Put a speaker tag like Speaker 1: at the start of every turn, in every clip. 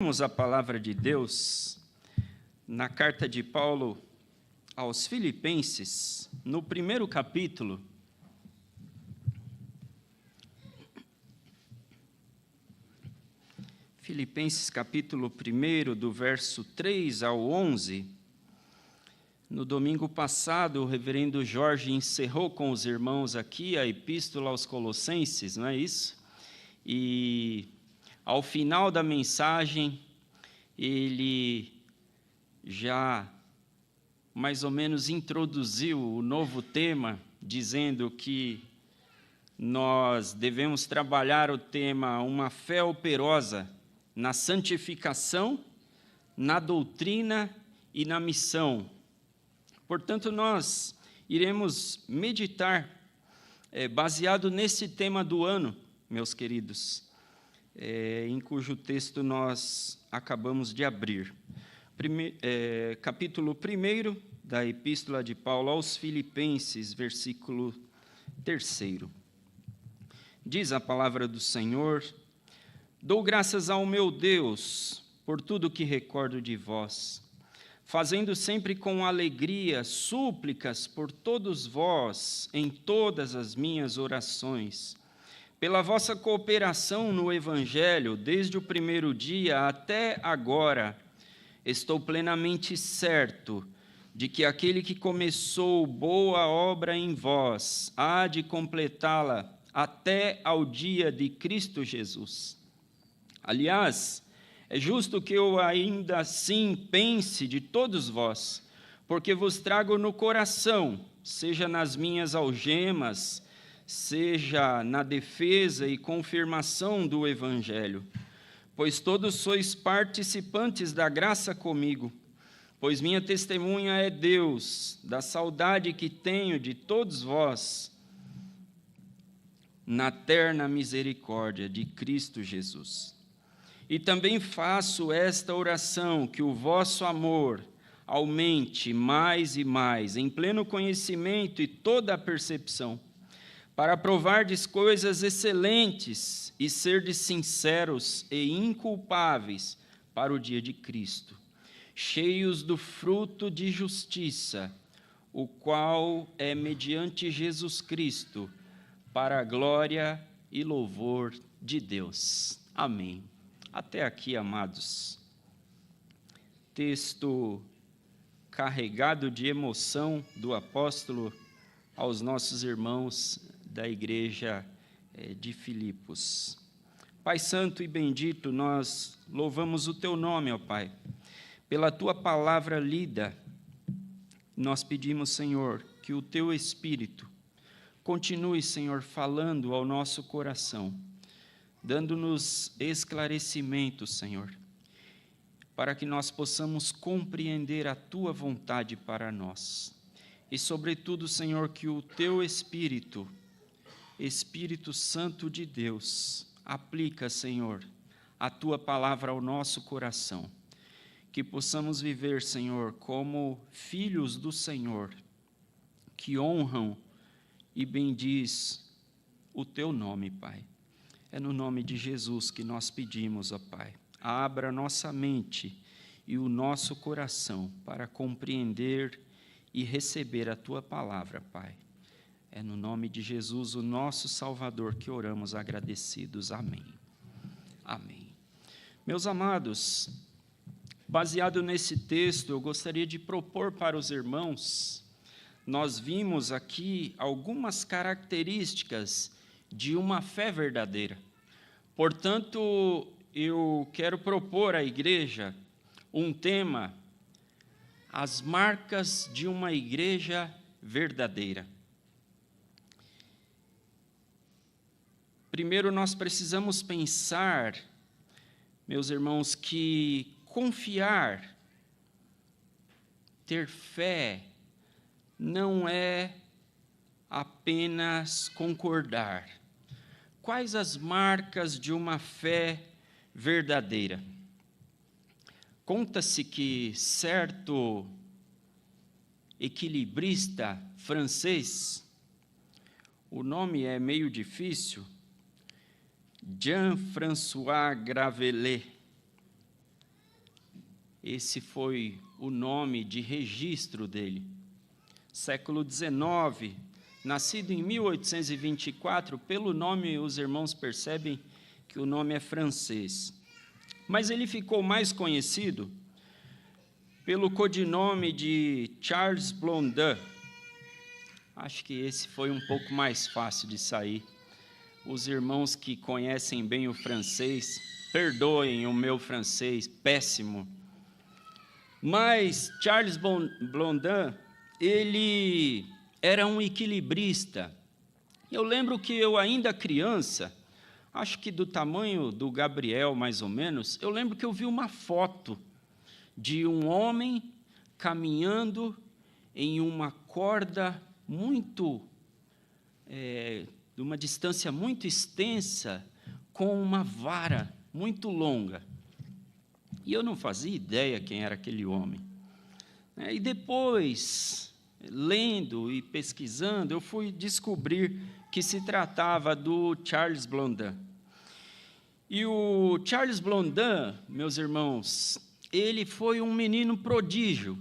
Speaker 1: Vamos a palavra de Deus na carta de Paulo aos Filipenses, no primeiro capítulo. Filipenses capítulo 1, do verso 3 ao 11. No domingo passado, o reverendo Jorge encerrou com os irmãos aqui a epístola aos Colossenses, não é isso? E ao final da mensagem, ele já mais ou menos introduziu o novo tema, dizendo que nós devemos trabalhar o tema uma fé operosa na santificação, na doutrina e na missão. Portanto, nós iremos meditar baseado nesse tema do ano, meus queridos, em cujo texto nós acabamos de abrir. Capítulo 1 da Epístola de Paulo aos Filipenses, versículo 3. Diz a palavra do Senhor: dou graças ao meu Deus por tudo que recordo de vós, fazendo sempre com alegria súplicas por todos vós em todas as minhas orações, pela vossa cooperação no Evangelho, desde o primeiro dia até agora. Estou plenamente certo de que aquele que começou boa obra em vós há de completá-la até ao dia de Cristo Jesus. Aliás, é justo que eu ainda assim pense de todos vós, porque vos trago no coração, seja nas minhas algemas, seja na defesa e confirmação do Evangelho, pois todos sois participantes da graça comigo, pois minha testemunha é Deus, da saudade que tenho de todos vós, na terna misericórdia de Cristo Jesus. E também faço esta oração, que o vosso amor aumente mais e mais, em pleno conhecimento e toda a percepção, para provardes coisas excelentes e serdes sinceros e inculpáveis para o dia de Cristo, cheios do fruto de justiça, o qual é mediante Jesus Cristo, para a glória e louvor de Deus. Amém. Até aqui, amados. Texto carregado de emoção do apóstolo aos nossos irmãos da igreja de Filipos. Pai santo e bendito, nós louvamos o teu nome, ó Pai, pela tua palavra lida. Nós pedimos, Senhor, que o teu Espírito continue, Senhor, falando ao nosso coração, dando-nos esclarecimento, Senhor, para que nós possamos compreender a tua vontade para nós. E, sobretudo, Senhor, que o teu Espírito, Espírito Santo de Deus, aplica, Senhor, a tua palavra ao nosso coração, que possamos viver, Senhor, como filhos do Senhor, que honram e bendiz o teu nome, Pai. É no nome de Jesus que nós pedimos, ó Pai. Abra nossa mente e o nosso coração para compreender e receber a tua palavra, Pai. É no nome de Jesus, o nosso Salvador, que oramos agradecidos. Amém. Amém. Meus amados, baseado nesse texto, eu gostaria de propor para os irmãos. Nós vimos aqui algumas características de uma fé verdadeira. Portanto, eu quero propor à igreja um tema: as marcas de uma igreja verdadeira. Primeiro, nós precisamos pensar, meus irmãos, que confiar, ter fé, não é apenas concordar. Quais as marcas de uma fé verdadeira? Conta-se que certo equilibrista francês, o nome é meio difícil, Jean-François Gravelet, esse foi o nome de registro dele. Século XIX, nascido em 1824, pelo nome os irmãos percebem que o nome é francês. Mas ele ficou mais conhecido pelo codinome de Charles Blondin. Acho que esse foi um pouco mais fácil de sair. Os irmãos que conhecem bem o francês, perdoem o meu francês péssimo. Mas Charles Blondin, ele era um equilibrista. Eu lembro que eu, ainda criança, acho que do tamanho do Gabriel, mais ou menos, eu lembro que eu vi uma foto de um homem caminhando em uma corda muito, de uma distância muito extensa, com uma vara muito longa. E eu não fazia ideia quem era aquele homem. E depois, lendo e pesquisando, eu fui descobrir que se tratava do Charles Blondin. E o Charles Blondin, meus irmãos, ele foi um menino prodígio.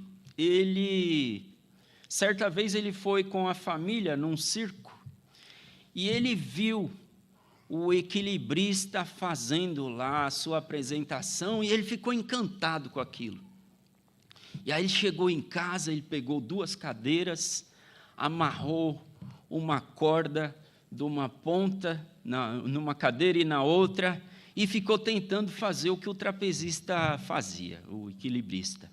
Speaker 1: Certa vez ele foi com a família num circo e ele viu o equilibrista fazendo lá a sua apresentação e ele ficou encantado com aquilo. E aí ele chegou em casa, ele pegou 2 cadeiras, amarrou uma corda de uma ponta numa cadeira e na outra, e ficou tentando fazer o que o trapezista fazia, o equilibrista.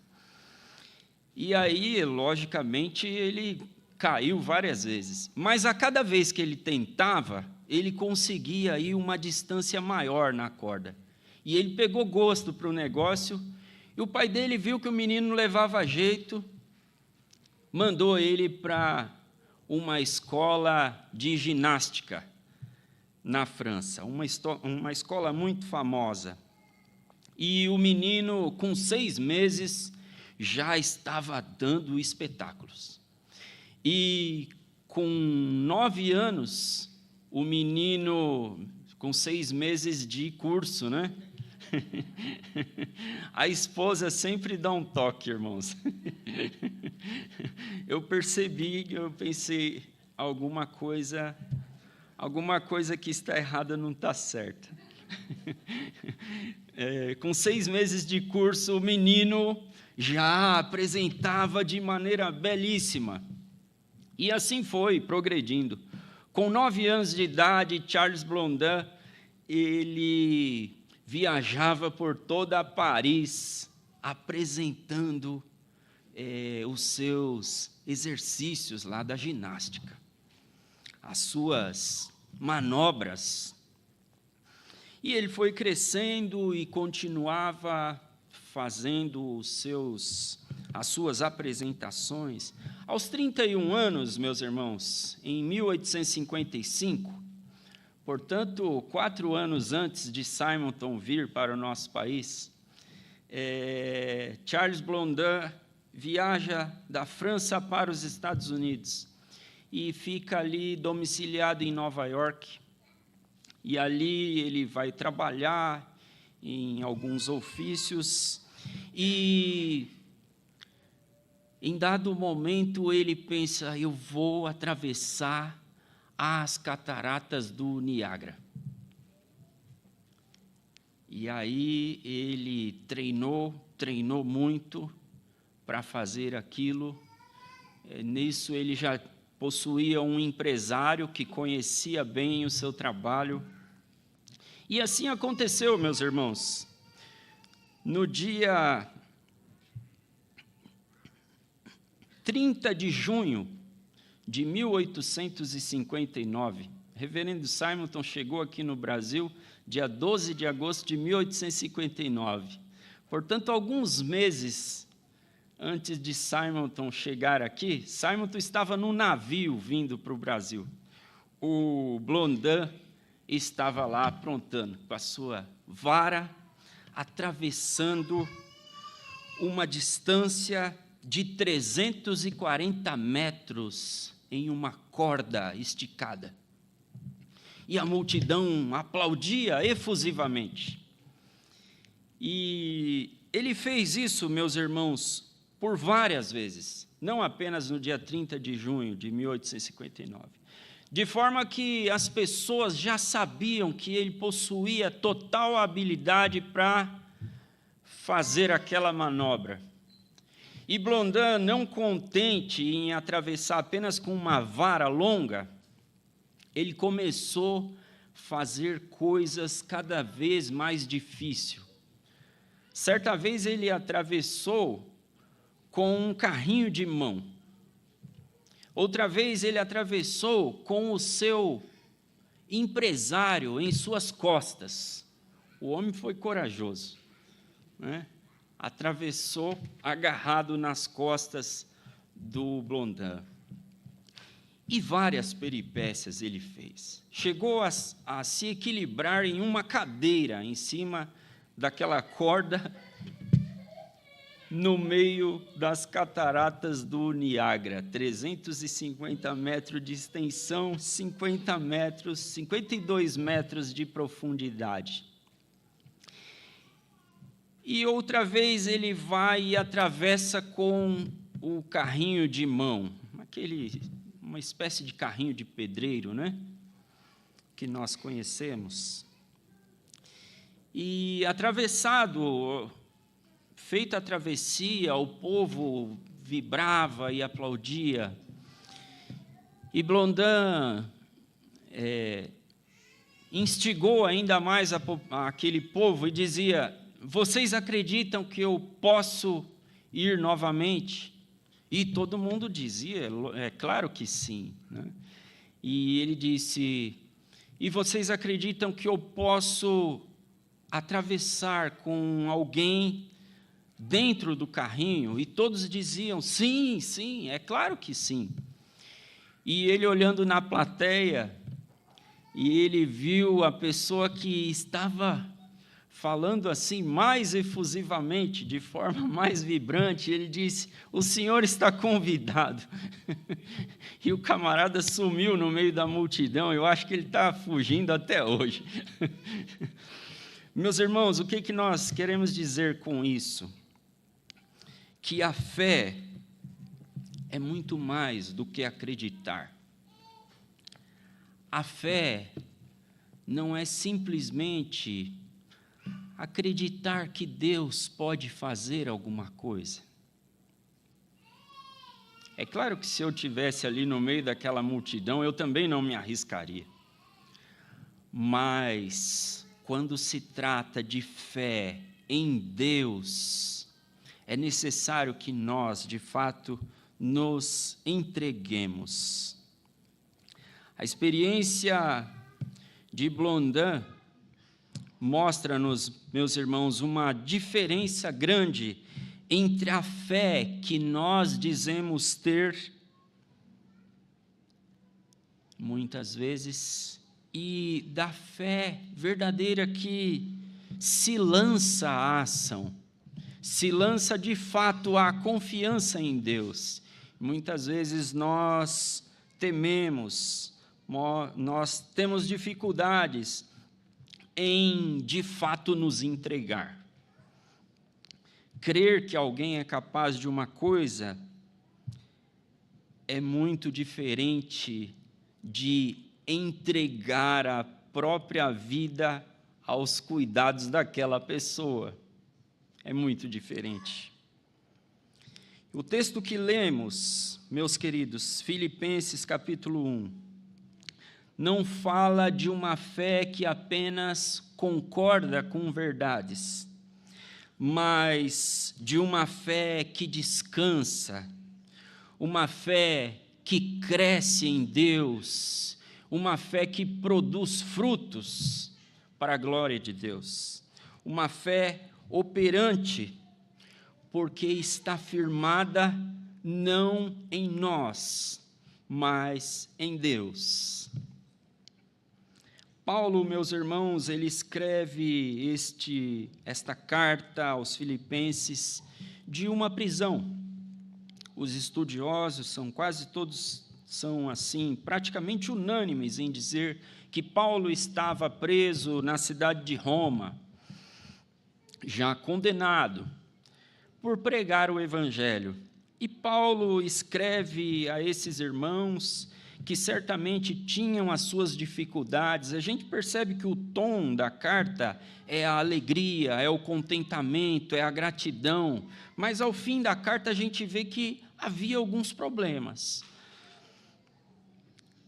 Speaker 1: E aí, logicamente, ele caiu várias vezes, mas a cada vez que ele tentava, ele conseguia ir uma distância maior na corda. E ele pegou gosto para o negócio, e o pai dele viu que o menino levava jeito, mandou ele para uma escola de ginástica na França, uma escola muito famosa. E o menino, com 6 meses, já estava dando espetáculos. E com 9 anos, o menino, com 6 meses de curso, né? A esposa sempre dá um toque, irmãos. Eu percebi, eu pensei, alguma coisa que está errada não está certa. Com 6 meses de curso, o menino já apresentava de maneira belíssima. E assim foi, progredindo. Com 9 anos de idade, Charles Blondin, ele viajava por toda Paris, apresentando os seus exercícios lá da ginástica, as suas manobras. E ele foi crescendo e continuava fazendo as suas apresentações. Aos 31 anos, meus irmãos, em 1855, portanto, 4 anos antes de Simonton vir para o nosso país, Charles Blondin viaja da França para os Estados Unidos e fica ali domiciliado em Nova York. E ali ele vai trabalhar em alguns ofícios e, em dado momento, ele pensa: eu vou atravessar as cataratas do Niágara. E aí ele treinou muito para fazer aquilo. Nisso ele já possuía um empresário que conhecia bem o seu trabalho. E assim aconteceu, meus irmãos. No dia 30 de junho de 1859, reverendo Simonton chegou aqui no Brasil dia 12 de agosto de 1859. Portanto, alguns meses antes de Simonton chegar aqui, Simonton estava num navio vindo para o Brasil. O Blondin estava lá aprontando com a sua vara, atravessando uma distância de 340 metros em uma corda esticada. E a multidão aplaudia efusivamente. E ele ele fez isso, meus irmãos, por várias vezes, não apenas no dia 30 de junho de 1859, de forma que as pessoas já sabiam que ele possuía total habilidade para fazer aquela manobra. E Blondin, não contente em atravessar apenas com uma vara longa, ele começou a fazer coisas cada vez mais difíceis. Certa vez ele atravessou com um carrinho de mão. Outra vez ele atravessou com o seu empresário em suas costas. O homem foi corajoso, né? Atravessou agarrado nas costas do Blondin. E várias peripécias ele fez. Chegou a se equilibrar em uma cadeira, em cima daquela corda, no meio das cataratas do Niágara, 350 metros de extensão, 52 metros de profundidade. E outra vez ele vai e atravessa com o carrinho de mão, uma espécie de carrinho de pedreiro, né? Que nós conhecemos. E feita a travessia, o povo vibrava e aplaudia. E Blondin instigou ainda mais aquele povo e dizia: vocês acreditam que eu posso ir novamente? E todo mundo dizia: é claro que sim, né? E ele disse: e vocês acreditam que eu posso atravessar com alguém dentro do carrinho? E todos diziam: sim, sim, é claro que sim. E ele, olhando na plateia, e ele viu a pessoa que estava falando assim mais efusivamente, de forma mais vibrante, ele disse: o senhor está convidado. E o camarada sumiu no meio da multidão. Eu acho que ele está fugindo até hoje. Meus irmãos, o que nós queremos dizer com isso? Que a fé é muito mais do que acreditar. A fé não é simplesmente acreditar que Deus pode fazer alguma coisa. É claro que se eu estivesse ali no meio daquela multidão, eu também não me arriscaria. Mas, quando se trata de fé em Deus, é necessário que nós, de fato, nos entreguemos. A experiência de Blondin mostra-nos, meus irmãos, uma diferença grande entre a fé que nós dizemos ter, muitas vezes, e da fé verdadeira que se lança à ação, se lança de fato à confiança em Deus. Muitas vezes nós tememos, nós temos dificuldades em, de fato, nos entregar. Crer que alguém é capaz de uma coisa é muito diferente de entregar a própria vida aos cuidados daquela pessoa. É muito diferente. O texto que lemos, meus queridos, Filipenses capítulo 1, não fala de uma fé que apenas concorda com verdades, mas de uma fé que descansa, uma fé que cresce em Deus, uma fé que produz frutos para a glória de Deus, uma fé operante, porque está firmada não em nós, mas em Deus. Paulo, meus irmãos, ele escreve esta carta aos Filipenses de uma prisão. Os estudiosos quase todos são assim, praticamente unânimes em dizer que Paulo estava preso na cidade de Roma, já condenado, por pregar o Evangelho. E Paulo escreve a esses irmãos que certamente tinham as suas dificuldades. A gente percebe que o tom da carta é a alegria, é o contentamento, é a gratidão, mas ao fim da carta a gente vê que havia alguns problemas.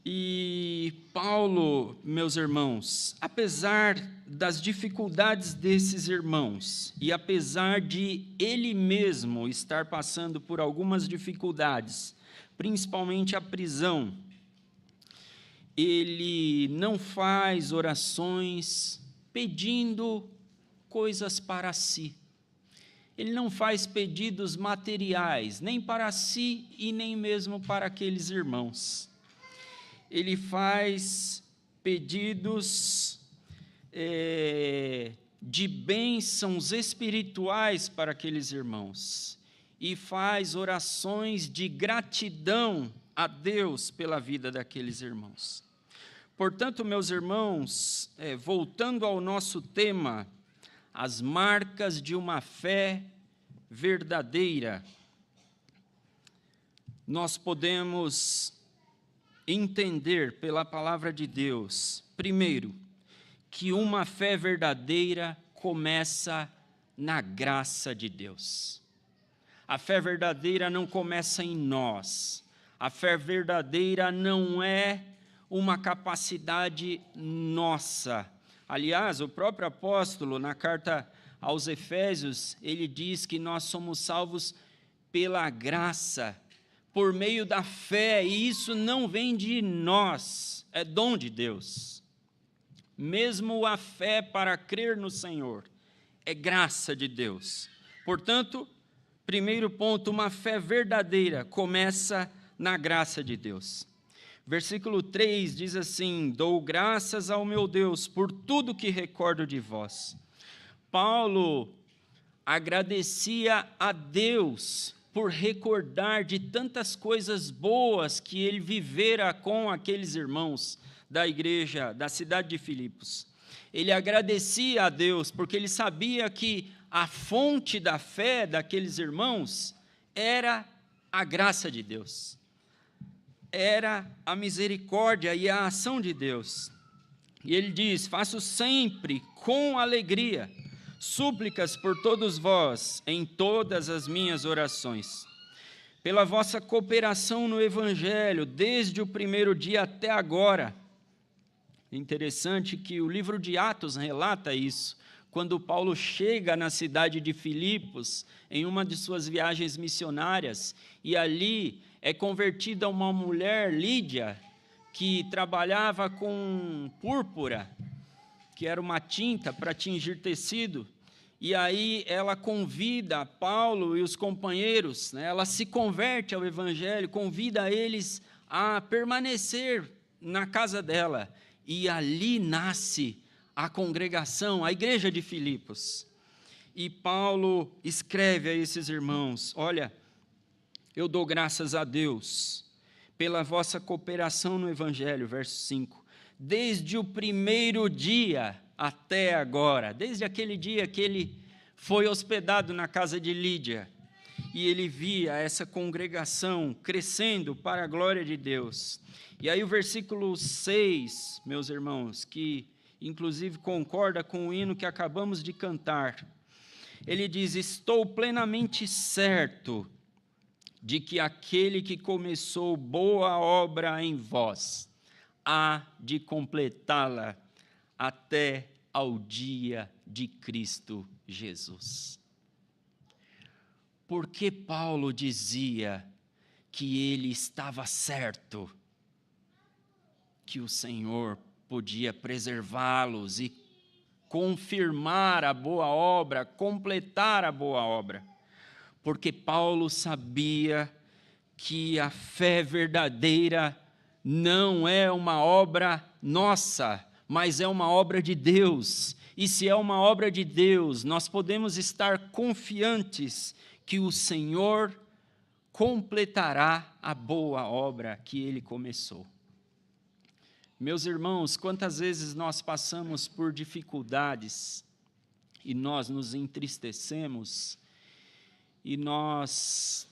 Speaker 1: E Paulo, meus irmãos, apesar das dificuldades desses irmãos, e apesar de ele mesmo estar passando por algumas dificuldades, principalmente a prisão, ele não faz orações pedindo coisas para si. Ele não faz pedidos materiais, nem para si e nem mesmo para aqueles irmãos. Ele faz pedidos de bênçãos espirituais para aqueles irmãos e faz orações de gratidão a Deus pela vida daqueles irmãos. Portanto, meus irmãos, voltando ao nosso tema, as marcas de uma fé verdadeira, nós podemos entender pela palavra de Deus, primeiro, que uma fé verdadeira começa na graça de Deus. A fé verdadeira não começa em nós. A fé verdadeira não é uma capacidade nossa. Aliás, o próprio apóstolo, na carta aos Efésios, ele diz que nós somos salvos pela graça, por meio da fé, e isso não vem de nós, é dom de Deus. Mesmo a fé para crer no Senhor é graça de Deus. Portanto, primeiro ponto, uma fé verdadeira começa na graça de Deus. Versículo 3 diz assim: dou graças ao meu Deus por tudo que recordo de vós. Paulo agradecia a Deus por recordar de tantas coisas boas que ele vivera com aqueles irmãos da igreja, da cidade de Filipos. Ele agradecia a Deus porque ele sabia que a fonte da fé daqueles irmãos era a graça de Deus, era a misericórdia e a ação de Deus. E ele diz: faço sempre com alegria súplicas por todos vós em todas as minhas orações, pela vossa cooperação no Evangelho, desde o primeiro dia até agora. É interessante que o livro de Atos relata isso, quando Paulo chega na cidade de Filipos, em uma de suas viagens missionárias, e ali é convertida uma mulher, Lídia, que trabalhava com púrpura, que era uma tinta para tingir tecido, e aí ela convida Paulo e os companheiros, ela se converte ao Evangelho, convida eles a permanecer na casa dela, e ali nasce a congregação, a igreja de Filipos. E Paulo escreve a esses irmãos: olha, eu dou graças a Deus pela vossa cooperação no Evangelho, verso 5, desde o primeiro dia até agora, desde aquele dia que ele foi hospedado na casa de Lídia, e ele via essa congregação crescendo para a glória de Deus. E aí o versículo 6, meus irmãos, que inclusive concorda com o hino que acabamos de cantar, ele diz: estou plenamente certo de que aquele que começou boa obra em vós há de completá-la até ao dia de Cristo Jesus. Porque Paulo dizia que ele estava certo, que o Senhor podia preservá-los e confirmar a boa obra, completar a boa obra. Porque Paulo sabia que a fé verdadeira não é uma obra nossa, mas é uma obra de Deus. E se é uma obra de Deus, nós podemos estar confiantes que o Senhor completará a boa obra que Ele começou. Meus irmãos, quantas vezes nós passamos por dificuldades e nós nos entristecemos e nós,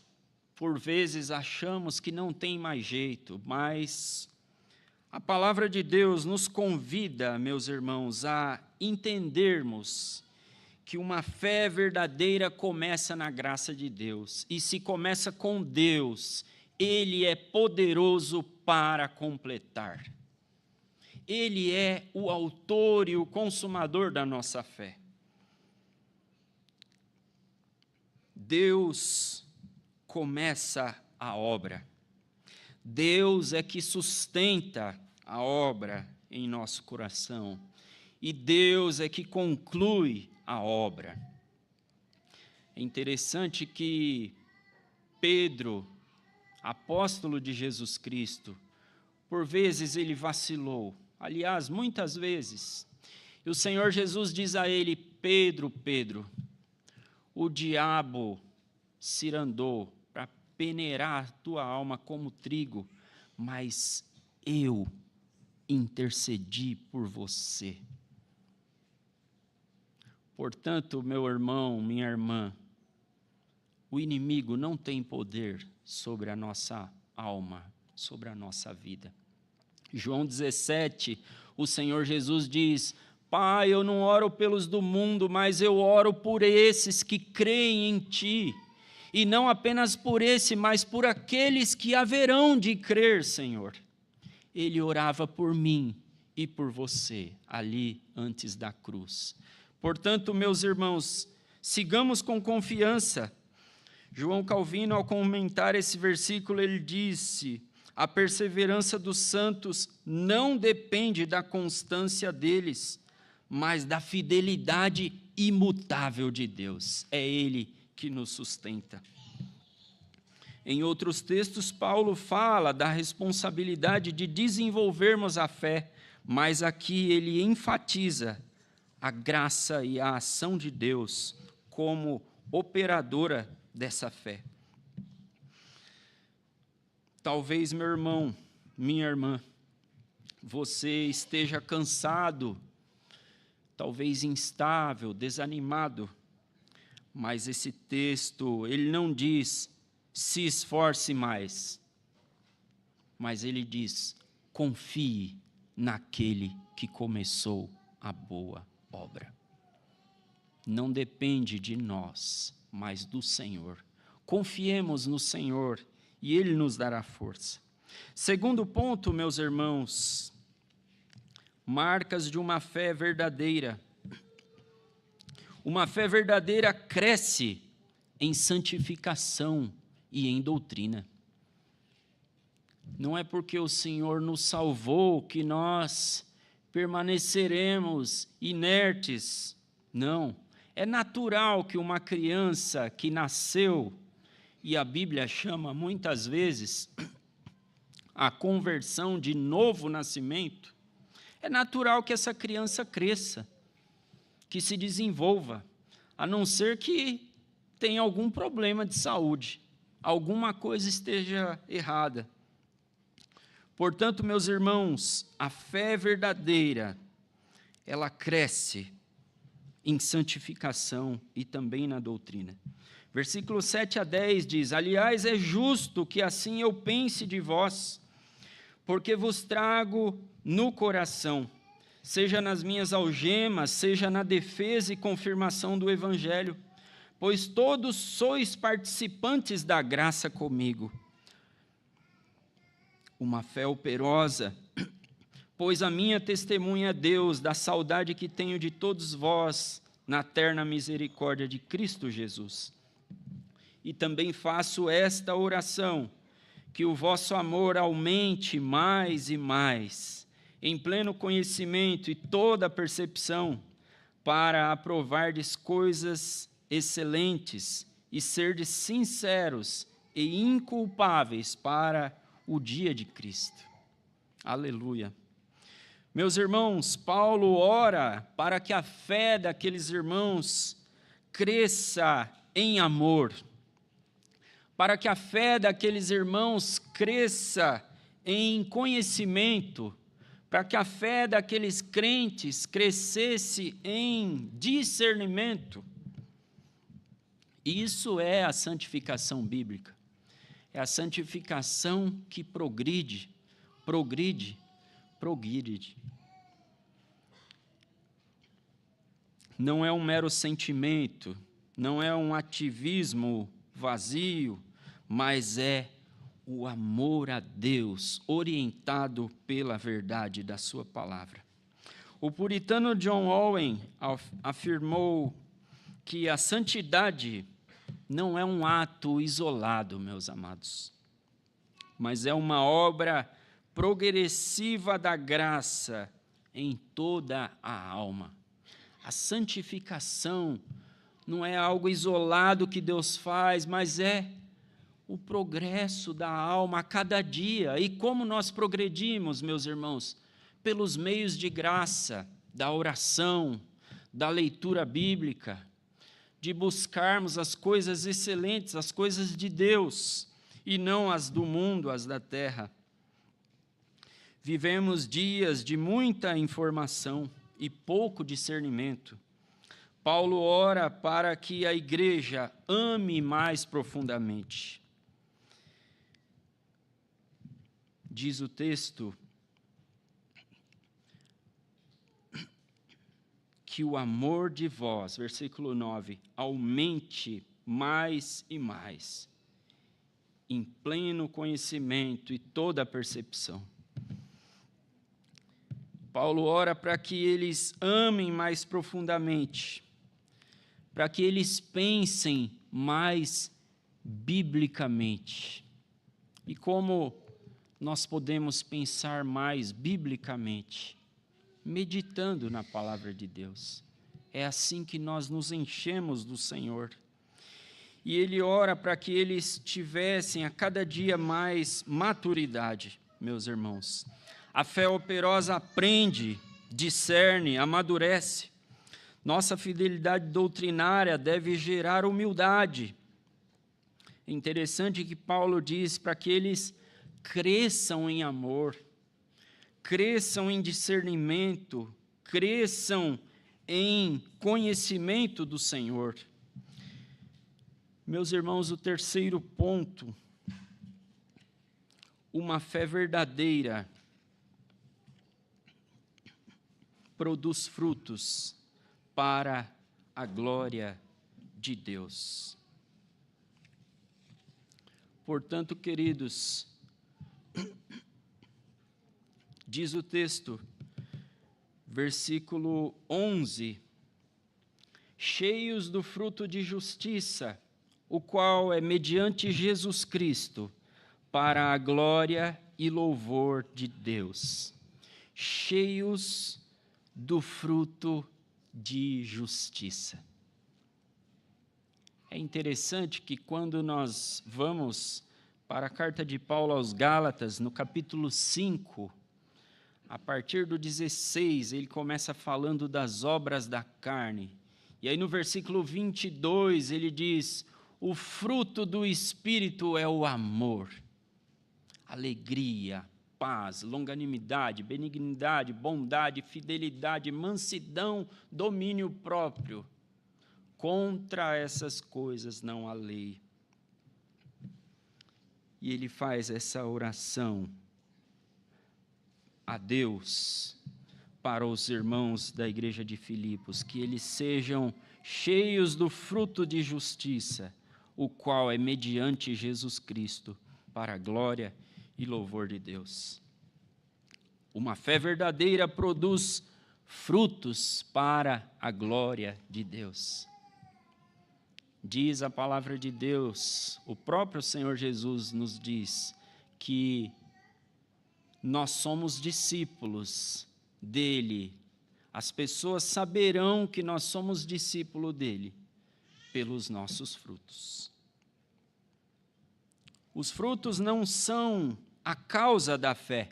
Speaker 1: por vezes, achamos que não tem mais jeito, mas a palavra de Deus nos convida, meus irmãos, a entendermos que uma fé verdadeira começa na graça de Deus, e se começa com Deus, Ele é poderoso para completar. Ele é o autor e o consumador da nossa fé. Deus começa a obra. Deus é que sustenta a obra em nosso coração. E Deus é que conclui a obra. É interessante que Pedro, apóstolo de Jesus Cristo, por vezes ele vacilou. Aliás, muitas vezes. E o Senhor Jesus diz a ele: Pedro, Pedro, o diabo cirandou para peneirar tua alma como trigo, mas eu intercedi por você. Portanto, meu irmão, minha irmã, o inimigo não tem poder sobre a nossa alma, sobre a nossa vida. João 17, o Senhor Jesus diz: Pai, eu não oro pelos do mundo, mas eu oro por esses que creem em Ti. E não apenas por esse, mas por aqueles que haverão de crer, Senhor. Ele orava por mim e por você, ali antes da cruz. Portanto, meus irmãos, sigamos com confiança. João Calvino, ao comentar esse versículo, ele disse: a perseverança dos santos não depende da constância deles, mas da fidelidade imutável de Deus. É Ele que nos sustenta. Em outros textos, Paulo fala da responsabilidade de desenvolvermos a fé, mas aqui ele enfatiza a graça e a ação de Deus como operadora dessa fé. Talvez, meu irmão, minha irmã, você esteja cansado, talvez instável, desanimado, mas esse texto, ele não diz, se esforce mais, mas ele diz, confie naquele que começou a boa obra. Não depende de nós, mas do Senhor. Confiemos no Senhor e Ele nos dará força. Segundo ponto, meus irmãos, marcas de uma fé verdadeira. Uma fé verdadeira cresce em santificação e em doutrina. Não é porque o Senhor nos salvou que nós permaneceremos inertes. Não. É natural que uma criança que nasceu, e a Bíblia chama muitas vezes a conversão de novo nascimento, é natural que essa criança cresça, que se desenvolva, a não ser que tenha algum problema de saúde, alguma coisa esteja errada. Portanto, meus irmãos, a fé verdadeira, ela cresce em santificação e também na doutrina. Versículo 7 a 10 diz: aliás, é justo que assim eu pense de vós, porque vos trago no coração, seja nas minhas algemas, seja na defesa e confirmação do Evangelho, pois todos sois participantes da graça comigo. Uma fé operosa, pois a minha testemunha é Deus, da saudade que tenho de todos vós, na terna misericórdia de Cristo Jesus. E também faço esta oração, que o vosso amor aumente mais e mais, em pleno conhecimento e toda percepção, para aprovardes coisas excelentes e serdes sinceros e inculpáveis para o dia de Cristo. Aleluia. Meus irmãos, Paulo ora para que a fé daqueles irmãos cresça em amor, para que a fé daqueles irmãos cresça em conhecimento, para que a fé daqueles crentes crescesse em discernimento. Isso é a santificação bíblica. É a santificação que progride. Não é um mero sentimento, não é um ativismo vazio, mas é o amor a Deus, orientado pela verdade da sua palavra. O puritano John Owen afirmou que a santidade não é um ato isolado, meus amados, mas é uma obra progressiva da graça em toda a alma. A santificação não é algo isolado que Deus faz, mas é o progresso da alma a cada dia. E como nós progredimos, meus irmãos? Pelos meios de graça, da oração, da leitura bíblica, de buscarmos as coisas excelentes, as coisas de Deus, e não as do mundo, as da terra. Vivemos dias de muita informação e pouco discernimento. Paulo ora para que a igreja ame mais profundamente. Diz o texto que o amor de vós, versículo 9, aumente mais e mais, em pleno conhecimento e toda a percepção. Paulo ora para que eles amem mais profundamente, para que eles pensem mais biblicamente. E como nós podemos pensar mais biblicamente? Meditando na palavra de Deus. É assim que nós nos enchemos do Senhor. E ele ora para que eles tivessem a cada dia mais maturidade, meus irmãos. A fé operosa aprende, discerne, amadurece. Nossa fidelidade doutrinária deve gerar humildade. É interessante que Paulo diz para que eles cresçam em amor, cresçam em discernimento, cresçam em conhecimento do Senhor. Meus irmãos, o terceiro ponto, uma fé verdadeira produz frutos para a glória de Deus. Portanto, queridos, diz o texto, versículo 11, cheios do fruto de justiça, o qual é mediante Jesus Cristo, para a glória e louvor de Deus. Cheios do fruto de justiça. É interessante que quando nós vamos para a carta de Paulo aos Gálatas, no capítulo 5, a partir do 16, ele começa falando das obras da carne. E aí no versículo 22, ele diz, o fruto do Espírito é o amor, alegria, paz, longanimidade, benignidade, bondade, fidelidade, mansidão, domínio próprio. Contra essas coisas não há lei. E ele faz essa oração a Deus para os irmãos da igreja de Filipos, que eles sejam cheios do fruto de justiça, o qual é mediante Jesus Cristo, para a glória e louvor de Deus. Uma fé verdadeira produz frutos para a glória de Deus. Diz a palavra de Deus, o próprio Senhor Jesus nos diz que nós somos discípulos dele. As pessoas saberão que nós somos discípulos dele pelos nossos frutos. Os frutos não são a causa da fé.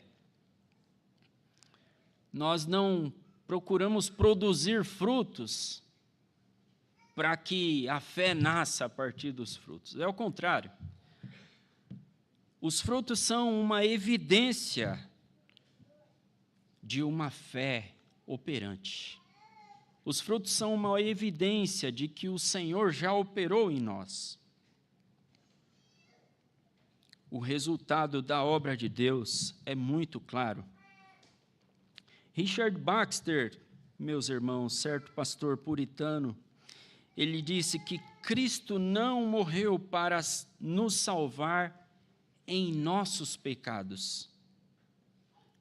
Speaker 1: Nós não procuramos produzir frutos para que a fé nasça a partir dos frutos. É o contrário. Os frutos são uma evidência de uma fé operante. Os frutos são uma evidência de que o Senhor já operou em nós. O resultado da obra de Deus é muito claro. Richard Baxter, meus irmãos, certo pastor puritano, ele disse que Cristo não morreu para nos salvar em nossos pecados.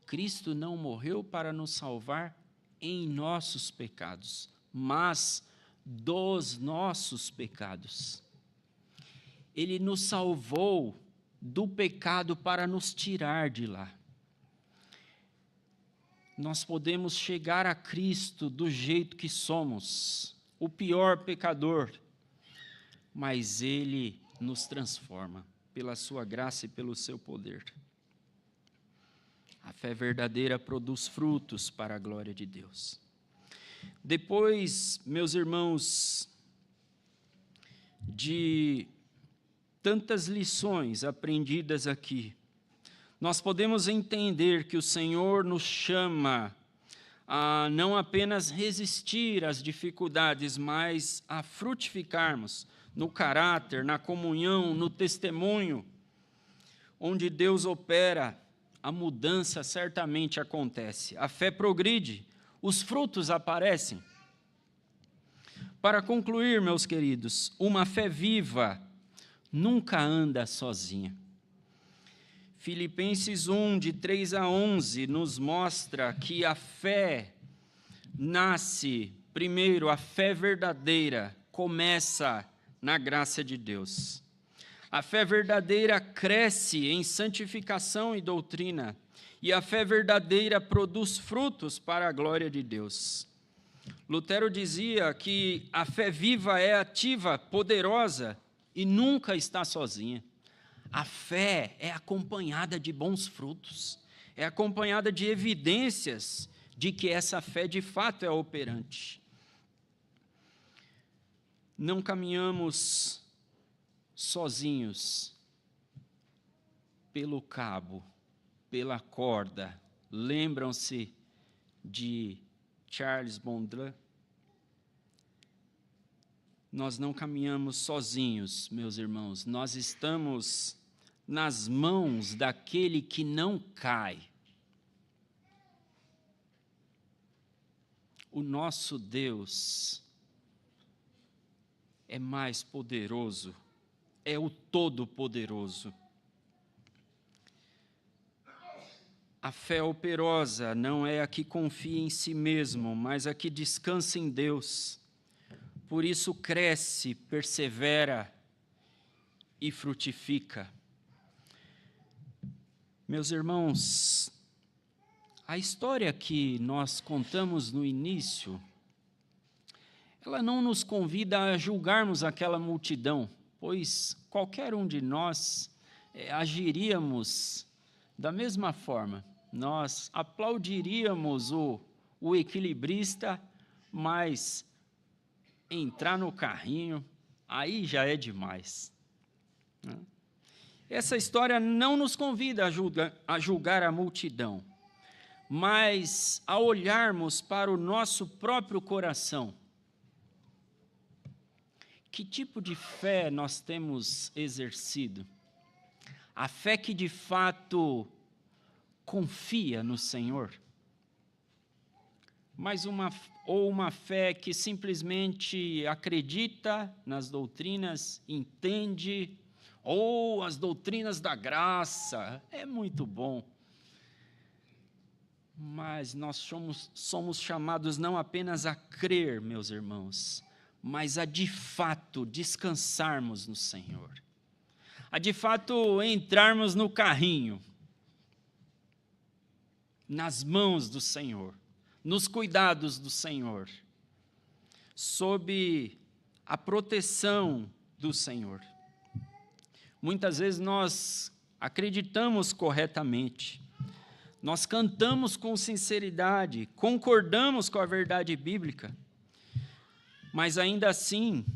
Speaker 1: Cristo não morreu para nos salvar em nossos pecados, mas dos nossos pecados. Ele nos salvou do pecado para nos tirar de lá. Nós podemos chegar a Cristo do jeito que somos, o pior pecador, mas Ele nos transforma pela sua graça e pelo seu poder. A fé verdadeira produz frutos para a glória de Deus. Depois, meus irmãos, de tantas lições aprendidas aqui, nós podemos entender que o Senhor nos chama a não apenas resistir às dificuldades, mas a frutificarmos no caráter, na comunhão, no testemunho. Onde Deus opera, a mudança certamente acontece. A fé progride, os frutos aparecem. Para concluir, meus queridos, uma fé viva nunca anda sozinha. Filipenses 1, de 3 a 11, nos mostra que a fé nasce, primeiro, a fé verdadeira começa na graça de Deus. A fé verdadeira cresce em santificação e doutrina, e a fé verdadeira produz frutos para a glória de Deus. Lutero dizia que a fé viva é ativa, poderosa e nunca está sozinha. A fé é acompanhada de bons frutos, é acompanhada de evidências de que essa fé de fato é operante. Não caminhamos sozinhos pelo cabo, pela corda. Lembram-se de Charles Baudelaire? Nós não caminhamos sozinhos, meus irmãos, nós estamos nas mãos daquele que não cai. O nosso Deus é mais poderoso, é o Todo-Poderoso. A fé operosa não é a que confia em si mesmo, mas a que descansa em Deus. Por isso cresce, persevera e frutifica. Meus irmãos, a história que nós contamos no início, ela não nos convida a julgarmos aquela multidão, pois qualquer um de nós agiríamos da mesma forma. Nós aplaudiríamos o equilibrista, mas entrar no carrinho, aí já é demais. Essa história não nos convida a julgar a multidão, mas a olharmos para o nosso próprio coração. Que tipo de fé nós temos exercido? A fé que de fato confia no Senhor? Mas uma fé que simplesmente acredita nas doutrinas, entende, ou as doutrinas da graça, é muito bom. Mas nós somos chamados não apenas a crer, meus irmãos, mas a de fato descansarmos no Senhor. A de fato entrarmos no carrinho, nas mãos do Senhor, nos cuidados do Senhor, sob a proteção do Senhor. Muitas vezes nós acreditamos corretamente, nós cantamos com sinceridade, concordamos com a verdade bíblica, mas ainda assim,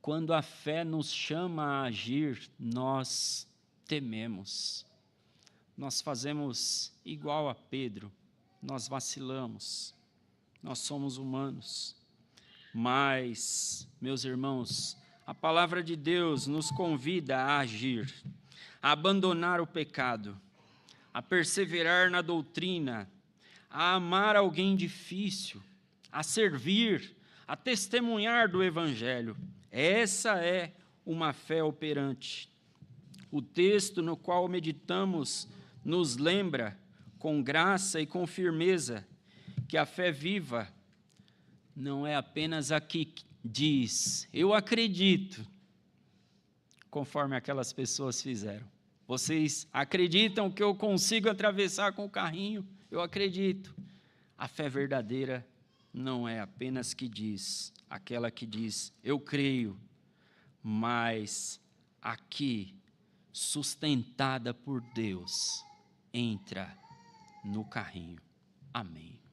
Speaker 1: quando a fé nos chama a agir, nós tememos, nós fazemos igual a Pedro, nós vacilamos, nós somos humanos, Mas, meus irmãos, a palavra de Deus nos convida a agir, a abandonar o pecado, a perseverar na doutrina, a amar alguém difícil, a servir, a testemunhar do Evangelho. Essa é uma fé operante. O texto no qual meditamos nos lembra, com graça e com firmeza, que a fé viva não é apenas a que diz, eu acredito, conforme aquelas pessoas fizeram. Vocês acreditam que eu consigo atravessar com o carrinho? Eu acredito. A fé verdadeira não é apenas que diz, aquela que diz, eu creio, mas aqui, sustentada por Deus, entra no carrinho. Amém.